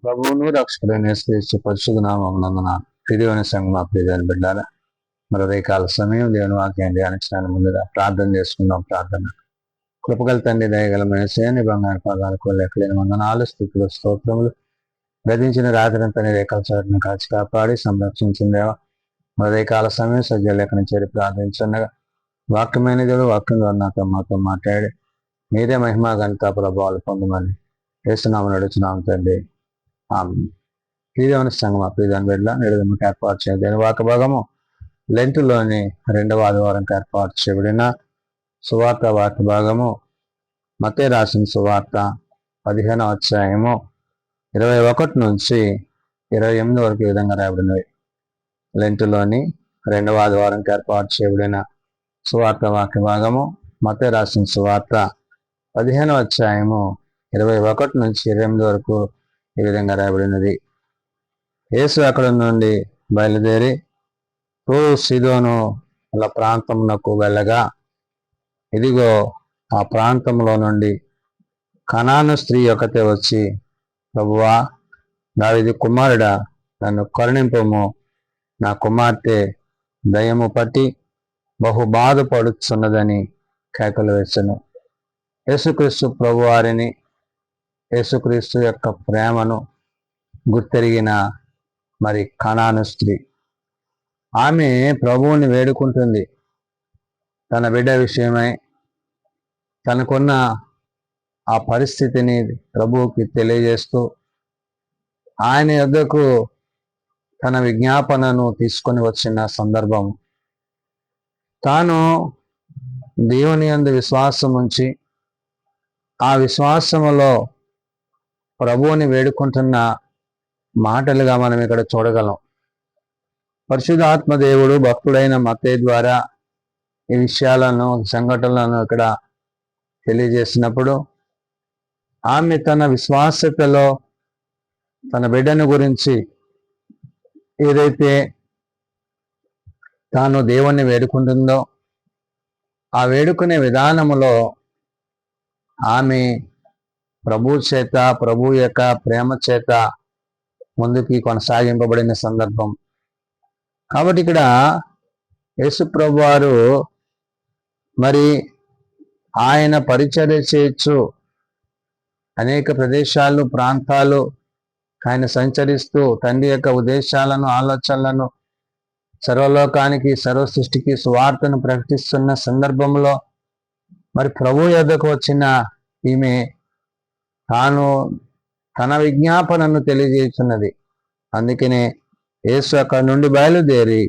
ప్రభువును రక్షకుడైన యేసుక్రీస్తు పరిశుద్ధ నామమునందున ప్రియమైన సంఘం ప్రియమైన బిడ్డారా, మరి రేకాల సమయం దేవుని వాక్యం ధ్యానించడానికి ముందుగా ప్రార్థన చేసుకుందాం. ప్రార్థన. కృపగల తండ్రి, దయగల మనిషి బంగారు పాదాలకు లెక్కలేని వందనాలు, స్థుతులు, స్తోత్రములు. గతించిన రాత్రంతా రేఖల చోటును కాచి కాపాడి సంరక్షించిందేవా. మరి రేకాల సమయం సజ్జ లేఖను చేరి ప్రార్థించుండగా వాక్యమైన దేవుడు వాక్యం ద్వారా నాతో మాతో మాట్లాడి మీరే మహిమా ఘనత ప్రభావాలు పొందమని యేసునామమున నడుచున్నాం తండ్రి. ప్రియమైన సంఘం ప్రియదాని బిడ్డ నిడుదమ్మకి ఏర్పాటు చేయడం వాక భాగము లెంటులోని 2వ ఆదివారంకి ఏర్పాటు చేయబడిన సువార్త వాక్య భాగము మత్తయి రాసిన సువార్త 15వ అధ్యాయము 21 నుంచి 28 వరకు ఈ విధంగా రాయబడినవి. లెంటులోని 2వ ఆదివారంకి ఏర్పాటు చేయబడిన సువార్త వాక్య భాగము మత్తయి రాసిన సువార్త 15వ అధ్యాయము 21 నుంచి 28 వరకు ఈ విధంగా రాయబడినది. యేసు అక్కడ నుండి బయలుదేరి తూరు సీదోను అలా ప్రాంతమునకు వెళ్ళగా, ఇదిగో ఆ ప్రాంతంలో నుండి కనాను స్త్రీ ఒకతే వచ్చి, ప్రభువా, దావీదు కుమారుడా, నన్ను కరుణింపుము, నా కుమార్తె దయ్యము పట్టి బహు బాధపడుచున్నదని కేకలు వేసెను. యేసుక్రీస్తు ప్రభువారిని, యేసుక్రీస్తు యొక్క ప్రేమను గుర్తెరిగిన మరి కనాను స్త్రీ, ఆమె ప్రభువుని వేడుకుంటుంది. తన బిడ్డ విషయమై తనకున్న ఆ పరిస్థితిని ప్రభువుకి తెలియజేస్తూ ఆయన యొద్దకు తన విజ్ఞాపనను తీసుకొని వచ్చిన సందర్భం. తాను దేవుని యందు విశ్వాసం ఉంచి ఆ విశ్వాసములో ప్రభువుని వేడుకుంటున్న మాటలుగా మనం ఇక్కడ చూడగలం. పరిశుద్ధాత్మ దేవుడు భక్తుడైన మత్తయి ద్వారా ఈ విషయాలను, సంఘటనలను ఇక్కడ తెలియజేసినప్పుడు ఆమె తన విశ్వాసతలో తన బిడ్డను గురించి ఏదైతే తాను దేవుణ్ణి వేడుకుంటుందో ఆ వేడుకునే విధానములో ఆమె ప్రభు చేత, ప్రభు యొక్క ప్రేమ చేత ముందుకి కొనసాగింపబడిన సందర్భం. కాబట్టి ఇక్కడ యేసు ప్రభు వారు మరి ఆయన పరిచర్య చేయొచ్చు అనేక ప్రదేశాలు, ప్రాంతాలు ఆయన సంచరిస్తూ తండ్రి యొక్క ఉద్దేశాలను, ఆలోచనలను సర్వలోకానికి, సర్వ సృష్టికి సువార్తను ప్రకటిస్తున్న సందర్భంలో మరి ప్రభు యొద్దకు వచ్చిన ఈమె తాను తన విజ్ఞాపనను తెలియజేస్తున్నది. అందుకనే యేసు అక్కడి నుండి బయలుదేరి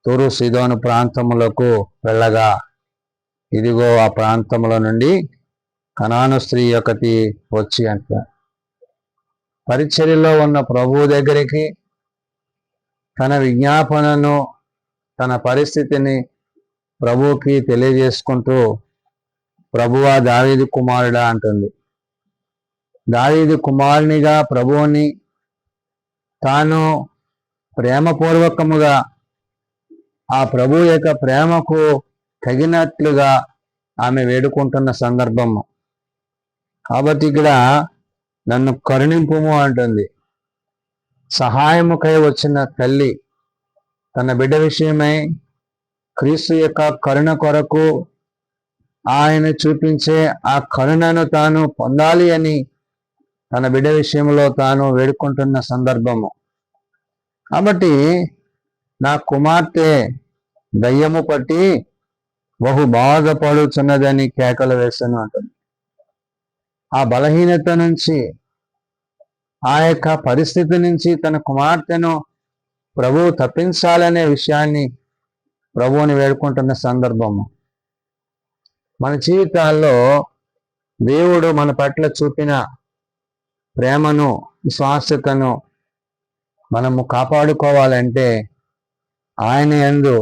తూరు సీదోను ప్రాంతములకు వెళ్ళగా, ఇదిగో ఆ ప్రాంతంలో నుండి కనాను స్త్రీ ఒకటి వచ్చి అంట పరిచర్యలో ఉన్న ప్రభువు దగ్గరికి తన విజ్ఞాపనను, తన పరిస్థితిని ప్రభువుకి తెలియజేసుకుంటూ, ప్రభువా, దావీదు కుమారుడా అంటుంది. దావీదు కుమారునిగా ప్రభువుని తాను ప్రేమపూర్వకముగా ఆ ప్రభు యొక్క ప్రేమకు తగినట్లుగా ఆమె వేడుకుంటున్న సందర్భము. కాబట్టి ఇక్కడ నన్ను కరుణింపుము అంటుంది. సహాయముకై వచ్చిన తల్లి తన బిడ్డ విషయమై క్రీస్తు యొక్క కరుణ కొరకు ఆయన చూపించే ఆ కరుణను తాను పొందాలి అని తన బిడ్డ విషయంలో తాను వేడుకుంటున్న సందర్భము. కాబట్టి నా కుమార్తె దయ్యము పట్టి బహు బాధపడుచున్నదని కేకలు వేసాను అంటుంది. ఆ బలహీనత నుంచి, ఆ యొక్క పరిస్థితి నుంచి తన కుమార్తెను ప్రభువు తప్పించాలనే విషయాన్ని ప్రభువుని వేడుకుంటున్న సందర్భము. మన జీవితాల్లో దేవుడు మన పట్ల చూపిన ప్రేమను, విశ్వాసతను మనము కాపాడుకోవాలంటే ఆయన యందు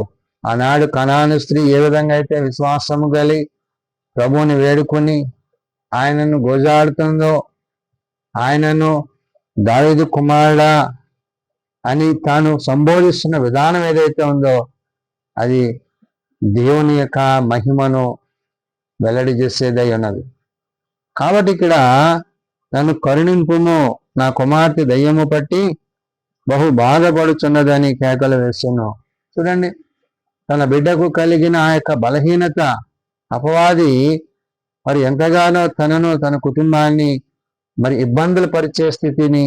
ఆనాడు కనాను స్త్రీ ఏ విధంగా అయితే విశ్వాసము కలిగి ప్రభువుని వేడుకొని ఆయనను గోజాడుతుందో, ఆయనను దావీదు కుమారుడా అని తాను సంబోధిస్తున్న విధానం ఏదైతే ఉందో అది దేవుని యొక్క మహిమను వెల్లడి చేసేదై ఉన్నది. కాబట్టి ఇక్కడ నన్ను కరుణింపుము, నా కుమార్తె దయ్యము పట్టి బహు బాధపడుచున్నదని కేకలు వేసాను. చూడండి, తన బిడ్డకు కలిగిన ఆ యొక్క బలహీనత, అపవాది మరి ఎంతగానో తనను తన కుటుంబాన్ని మరి ఇబ్బందులు పరిచే స్థితిని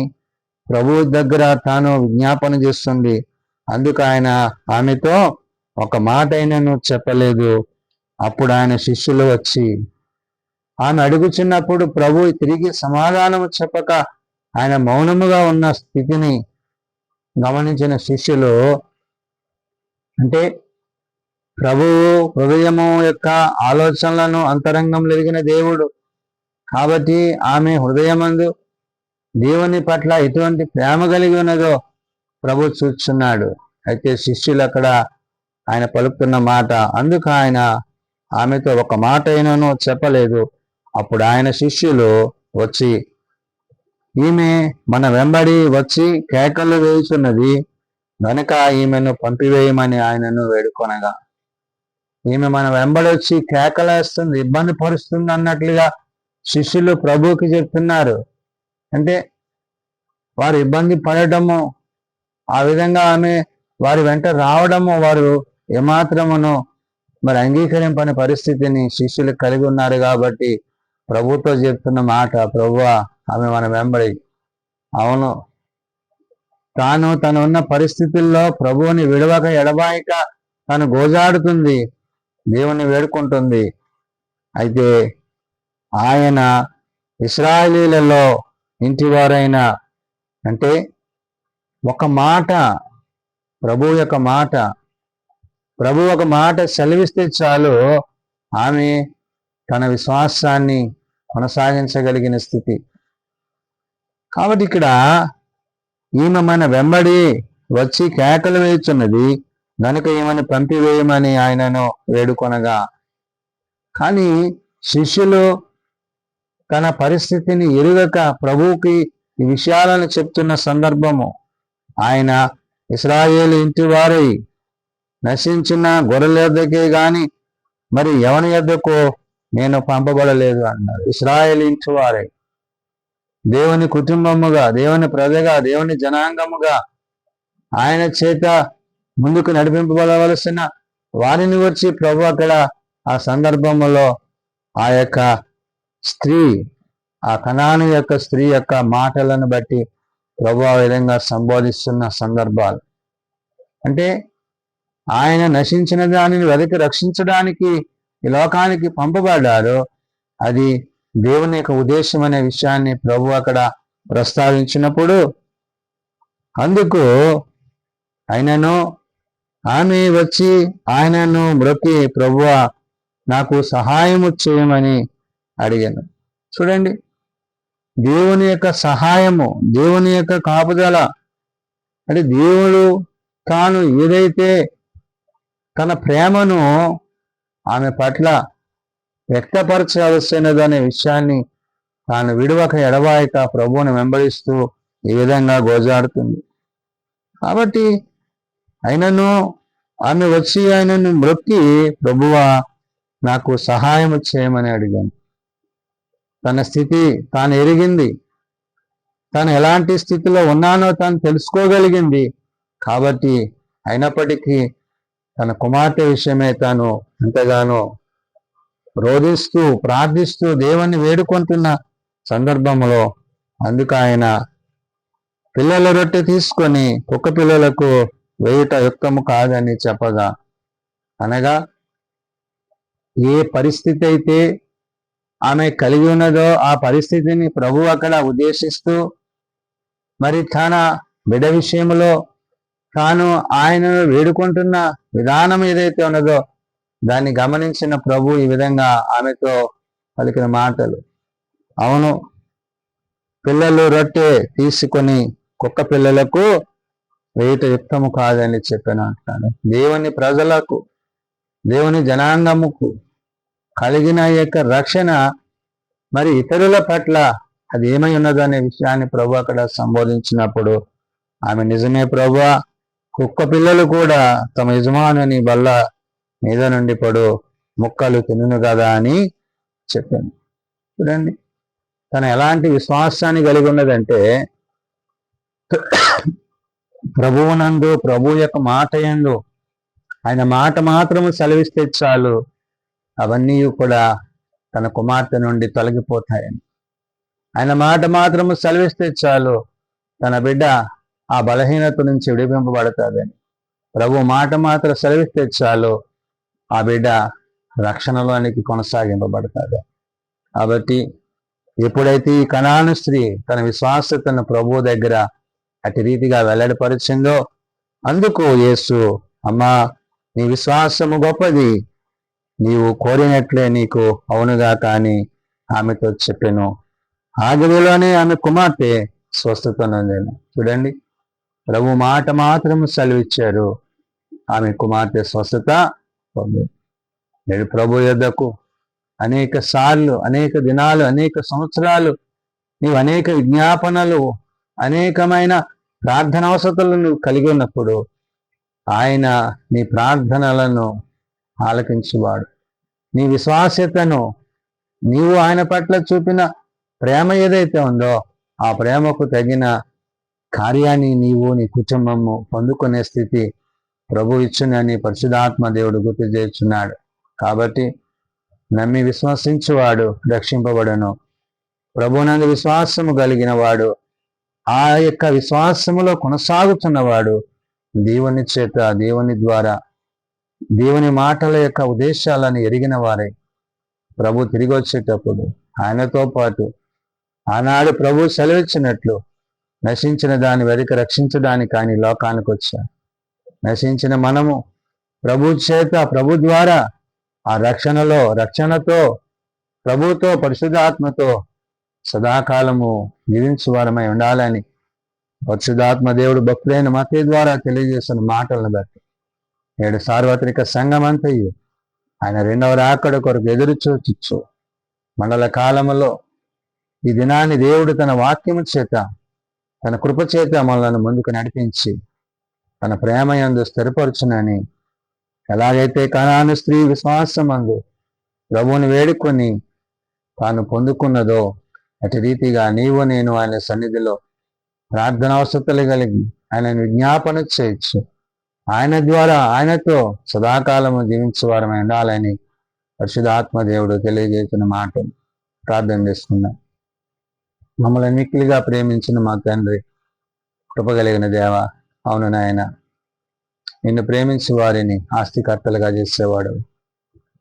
ప్రభువు దగ్గర తాను విజ్ఞాపన చేస్తుంది. అందుకు ఆయన ఆమెతో ఒక మాట అయినను చెప్పలేదు. అప్పుడు ఆయన శిష్యులు వచ్చి ఆమె అడుగుచున్నప్పుడు ప్రభు తిరిగి సమాధానము చెప్పక ఆయన మౌనముగా ఉన్న స్థితిని గమనించిన శిష్యులు, అంటే ప్రభువు హృదయము యొక్క ఆలోచనలను అంతరంగంలో ఎరిగిన దేవుడు కాబట్టి ఆమె హృదయమందు దేవుని పట్ల ఎటువంటి ప్రేమ కలిగి ఉన్నదో ప్రభు చూస్తున్నాడు. అయితే శిష్యులు అక్కడ ఆయన పలుకుతున్న మాట, అందుకు ఆయన ఆమెతో ఒక మాట అయినను చెప్పలేదు. అప్పుడు ఆయన శిష్యులు వచ్చి ఈమె మన వెంబడి వచ్చి కేకలు వేయుచున్నది గనుక ఈమెను పంపివేయమని ఆయనను వేడుకొనగా, ఈమె మన వెంబడి వచ్చి కేకలేస్తుంది, ఇబ్బంది పరుస్తుంది అన్నట్లుగా శిష్యులు ప్రభువుకి చెప్తున్నారు. అంటే వారు ఇబ్బంది పడటము, ఆ విధంగా ఆమె వారి వెంట రావడము వారు ఏమాత్రమును మరి అంగీకరింపని పరిస్థితిని శిష్యులు కలిగి ఉన్నారు. కాబట్టి ప్రభుతో చెప్తున్న మాట, ప్రభువా ఆమె మన వెంబడి. అవును, తను ఉన్న పరిస్థితుల్లో ప్రభువుని విడవక ఎడబాయక తను గోజాడుతుంది, దేవుని వేడుకుంటుంది. అయితే ఆయన ఇశ్రాయేలీలలో ఇంటివారైన, అంటే ఒక మాట, ప్రభు యొక్క మాట, ప్రభు ఒక మాట సెలవిస్తే చాలు ఆమె తన విశ్వాసాన్ని కొనసాగించగలిగిన స్థితి. కాబట్టి ఇక్కడ ఈమె మన వెంబడి వచ్చి కేకలు వేయుచున్నది గనుక ఈమెను పంపివేయమని ఆయనను వేడుకొనగా, కానీ శిష్యులు తన పరిస్థితిని ఎరుగక ప్రభువుకి ఈ విషయాలను చెప్తున్న సందర్భము, ఆయన ఇశ్రాయేలు ఇంటి వారై నశించిన గొర్రెల యొద్దకే గాని మరి ఎవని యొద్దకు నేను పంపబడలేదు అన్నారు. ఇశ్రాయేలు ఇంటి వారై దేవుని కుటుంబముగా, దేవుని ప్రజగా, దేవుని జనాంగముగా ఆయన చేత ముందుకు నడిపింపబడవలసిన వారిని వచ్చి ప్రభు అక్కడ ఆ సందర్భంలో ఆ యొక్క స్త్రీ, ఆ కనాను యొక్క స్త్రీ యొక్క మాటలను బట్టి ప్రభు ఆ విధంగా సంబోధిస్తున్న సందర్భాలు. అంటే ఆయన నశించిన దానిని వెతికి రక్షించడానికి ఈ లోకానికి పంపబడ్డారు. అది దేవుని యొక్క ఉద్దేశం అనే విషయాన్ని ప్రభు అక్కడ ప్రస్తావించినప్పుడు, అందుకు ఆయనను ఆమె వచ్చి ఆయనను మ్రొక్కి ప్రభువా నాకు సహాయము చేయమని అడిగాను. చూడండి, దేవుని యొక్క సహాయము, దేవుని యొక్క కాపుదల, అంటే దేవుడు తాను ఏదైతే తన ప్రేమను ఆమె పట్ల వ్యక్తపరచవలసినదనే విషయాన్ని తాను విడవక ఎడబాయక ప్రభువుని వెంబడిస్తూ ఈ విధంగా గోజాడుతుంది. కాబట్టి ఆయనను ఆమె వచ్చి ఆయనను మ్రొక్కి ప్రభువా నాకు సహాయం చేయమని అడిగాను. తన స్థితి తాను ఎరిగింది, తాను ఎలాంటి స్థితిలో ఉన్నానో తాను తెలుసుకోగలిగింది. కాబట్టి అయినప్పటికీ తన కుమార్తె విషయమే తాను ఎంతగానో రోధిస్తూ ప్రార్థిస్తూ దేవుణ్ణి వేడుకుంటున్న సందర్భంలో, అందుకు ఆయన పిల్లల రొట్టె తీసుకొని కుక్క పిల్లలకు వేయుట యుక్తము కాదని చెప్పగా, అనగా ఏ పరిస్థితి అయితే ఆమె కలిగి ఉన్నదో ఆ పరిస్థితిని ప్రభు అక్కడ ఉద్దేశిస్తూ మరి తన బిడ్డ విషయంలో తాను ఆయనను వేడుకుంటున్న విధానం ఏదైతే ఉన్నదో దాన్ని గమనించిన ప్రభు ఈ విధంగా ఆమెతో పలికిన మాటలు. అవును, పిల్లలు రొట్టె తీసుకొని కుక్క పిల్లలకు వేయుట యుక్తము కాదని చెప్పాను అంటాను. దేవుని ప్రజలకు, దేవుని జనాంగముకు కలిగిన యొక్క రక్షణ మరి ఇతరుల పట్ల అది ఏమై ఉన్నదో అనే విషయాన్ని ప్రభు అక్కడ సంబోధించినప్పుడు ఆమె నిజమే ప్రభువా, కుక్క పిల్లలు కూడా తమ యజమానుని బల్ల మీద నుండి పడు ముక్కలు తినును కదా అని చెప్పాను. చూడండి, తను ఎలాంటి విశ్వాసాన్ని కలిగి ఉన్నదంటే ప్రభువునందు, ప్రభు యొక్క మాట యందు ఆయన మాట మాత్రము సెలవిస్తే చాలు, అవన్నీ కూడా తన కుమార్తె నుండి తొలగిపోతాయని. ఆయన మాట మాత్రము సెలవిస్తే చాలు, తన బిడ్డ ఆ బలహీనత నుంచి విడిపింపబడతాదని. ప్రభు మాట మాత్రం సెలవిస్తే చాలు, ఆ బిడ్డ రక్షణలోనికి కొనసాగింపబడతాడు. కాబట్టి ఎప్పుడైతే ఈ కనాను స్త్రీ తన విశ్వాసతను ప్రభు దగ్గర అటు రీతిగా వెల్లడిపరిచిందో, అందుకు యేసు, అమ్మా నీ విశ్వాసము గొప్పది, నీవు కోరినట్లే నీకు అవునుగా కానీ ఆమెతో చెప్పాను. ఆ గదిలోనే ఆమె కుమార్తె స్వస్థత నొందిన. చూడండి, ప్రభు మాట మాత్రం సెలవిచ్చారు, ఆమె కుమార్తె స్వస్థత పొందింది. నేడు ప్రభు యొద్దకు అనేక సార్లు, అనేక దినాలు, అనేక సంవత్సరాలు నీవు అనేక విజ్ఞాపనలు, అనేకమైన ప్రార్థన అవసరాలను నువ్వు కలిగి ఉన్నప్పుడు ఆయన నీ ప్రార్థనలను ఆలకించువాడు. నీ విశ్వాస్యతను, నీవు ఆయన పట్ల చూపిన ప్రేమ ఏదైతే ఉందో ఆ ప్రేమకు తగిన కార్యాన్ని నీవు, నీ కుటుంబము పొందుకునే స్థితి ప్రభు ఇచ్చునని పరిశుద్ధాత్మ దేవుడు గుర్తు చేస్తున్నాడు. కాబట్టి నమ్మి విశ్వసించువాడు రక్షింపబడను. ప్రభునందు విశ్వాసము కలిగిన వాడు, ఆ యొక్క విశ్వాసములో కొనసాగుతున్నవాడు దేవుని చేత, దేవుని ద్వారా, దేవుని మాటల యొక్క ఉద్దేశాలను ఎరిగిన వారే ప్రభు తిరిగి వచ్చేటప్పుడు ఆయనతో పాటు ఆనాడు ప్రభు సెలవిచ్చినట్లు నశించిన దాని వెతికి రక్షించడానికి ఆయన లోకానికి వచ్చాడు. నశించిన మనము ప్రభు చేత, ప్రభు ద్వారా ఆ రక్షణతో, ప్రభుతో, పరిశుద్ధాత్మతో సదాకాలము జీవించువారమై ఉండాలని పరిశుద్ధాత్మ దేవుడు భక్తులైన మత్తయి ద్వారా తెలియజేసిన మాటలను బట్టి నేడు సార్వత్రిక సంఘమంతయు ఆయన రెండవ రాకడ కొరకు ఎదురు చూచు మండల కాలములో ఈ దినాన్ని దేవుడు తన వాక్యము చేత, తన కృప చేత మనలను ముందుకు నడిపించి తన ప్రేమ యందు స్థిరపరచునని, ఎలాగైతే కనాను స్త్రీ విశ్వాసమందు ప్రభువుని వేడుకొని తాను పొందుకున్నదో అటు రీతిగా నీవు నేను ఆయన సన్నిధిలో ప్రార్థన అవసరతలు కలిగి ఆయనను విజ్ఞాపన చేయొచ్చు. ఆయన ద్వారా ఆయనతో సదాకాలము జీవించేవారమై ఉండాలని పరిశుద్ధాత్మ దేవుడు తెలియజేసిన మాటలు ప్రార్థన చేసుకున్నాం. మమ్మల్ని మిక్కిలిగా ప్రేమించిన మా తండ్రి, కృపగలిగిన దేవ, అవును నాయన, నిన్ను ప్రేమించి వారిని ఆస్తికర్తలుగా చేసేవాడు.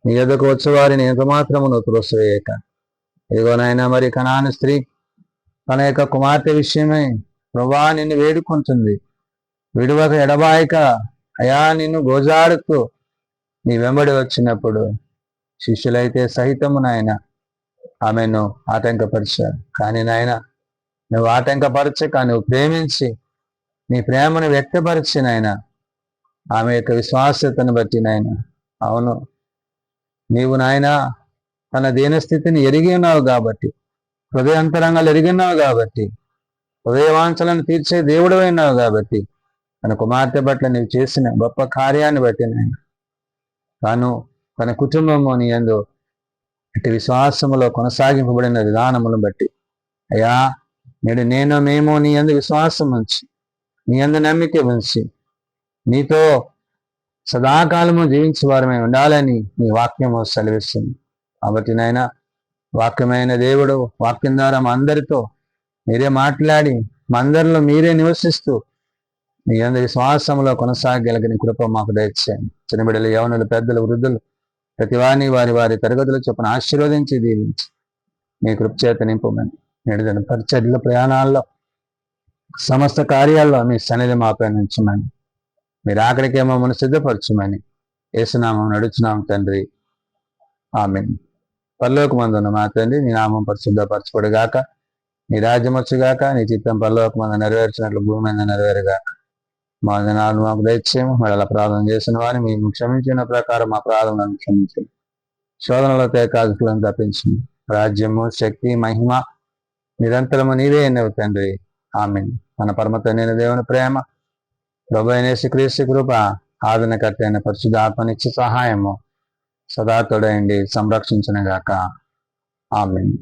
నీ ఎదుకు వచ్చేవారిని ఎంత మాత్రము నువ్వు త్రోసివేయక, ఇదిగో నాయన, మరి కనాను స్త్రీ తన యొక్క కుమార్తె విషయమై ప్రభా నిన్ను వేడుకుంటుంది. విడువక ఎడబాయక అయా నిన్ను గోజాడుతూ నీ వెంబడి వచ్చినప్పుడు శిష్యులైతే సహితము నాయన ఆమెను ఆటంకపరిచారు. కానీ నాయన, నువ్వు ఆటంకపరచక నువ్వు ప్రేమించి నీ ప్రేమను వ్యక్తపరిచి నాయన ఆమె యొక్క విశ్వాసతను బట్టి నాయన, అవును నీవు నాయన తన దీనస్థితిని ఎరిగి ఉన్నావు కాబట్టి, హృదయాంతరంగాలు ఎరిగి ఉన్నావు కాబట్టి, హృదయవాంఛలను తీర్చే దేవుడు అయినావు కాబట్టి, తన కుమార్తె పట్ల నీవు చేసిన గొప్ప కార్యాన్ని బట్టి నాయన తాను తన కుటుంబము నీ యందు ఇటు విశ్వాసములో కొనసాగింపబడిన విధానములను బట్టి అయ్యా నేడు మేము నీ యందు విశ్వాసం ఉంచి, నీ యందు నమ్మిక ఉంచి, నీతో సదాకాలము జీవించే వారమే ఉండాలని నీ వాక్యము సెలవిస్తుంది. కాబట్టి నాయన, వాక్యమైన దేవుడు వాక్యం ద్వారా మా అందరితో మీరే మాట్లాడి మా అందరిలో మీరే నివసిస్తూ నీ యందు విశ్వాసంలో కొనసాగలిగిన కృప మాకు దయచేయండి. చిన్నబిడ్డలు, యవనులు, పెద్దలు, వృద్ధులు ప్రతి వారిని వారి వారి తరగతులు చొప్పున ఆశీర్వదించి దీవించి మీ కృప చేత నింపమని, నేడు పరిచర్యల ప్రయాణాల్లో సమస్త కార్యాల్లో మీ సన్నిధి మాపై ఉంచమని, మీరు ఆఖరికే మమ్మల్ని సిద్ధపరచమని యేసునామం నడుచున్నాం తండ్రి, ఆమేన్. పరలోకమందున్న మా తండ్రి, నీ నామం పరిశుద్ధపరచబడుగాక, నీ రాజ్యం వచ్చుగాక, నీ చిత్తం పరలోకమందు నెరవేర్చినట్లు భూమి మీద నెరవేరుగాక. మా దినాలు మాకు దయచేయము, మళ్ళీ ప్రార్థన చేసిన వారిని మేము క్షమించిన ప్రకారం మా ప్రార్థనలను క్షమించండి. శోధనలో తేకాదులను తప్పించండి. రాజ్యము, శక్తి, మహిమ నిరంతరము నీవే ఎన్నవు తండ్రి, ఆమేన్. మన పరమ తండ్రి దేవుని ప్రేమ, ప్రభు అయిన యేసుక్రీస్తు కృప, ఆదరణకర్త అయిన పరిశుద్ధాత్మనిచ్చే సహాయము సదా తోడైండి సంరక్షించునుగాక, ఆమేన్.